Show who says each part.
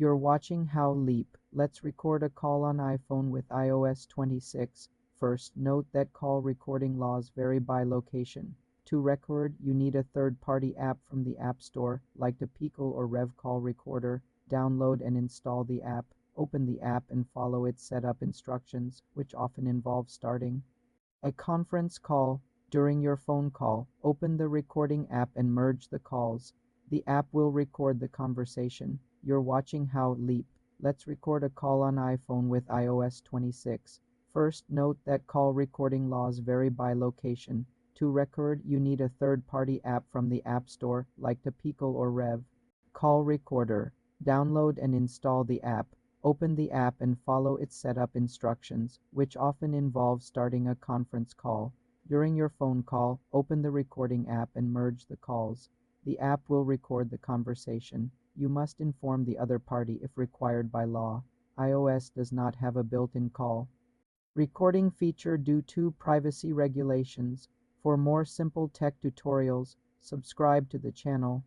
Speaker 1: You're watching How Leap. Let's record a call on iPhone with iOS 26. First, note that call recording laws vary by location. To record, you need a third-party app from the App Store, like the Pickle or Rev Call Recorder. Download and install the app. Open the app and follow its setup instructions, which often involve starting a conference call. During your phone call, open the recording app and merge the calls. The app will record the conversation. You're watching How Leap. Let's record a call on iPhone with iOS 26. First, note that call recording laws vary by location. To record, you need a third-party app from the App Store, like the Pickle or Rev Call Recorder. Download and install the app. Open the app and follow its setup instructions, which often involve starting a conference call. During your phone call, open the recording app and merge the calls. The app will record the conversation. You must inform the other party if required by law. iOS does not have a built-in call recording feature due to privacy regulations. For more simple tech tutorials, subscribe to the channel.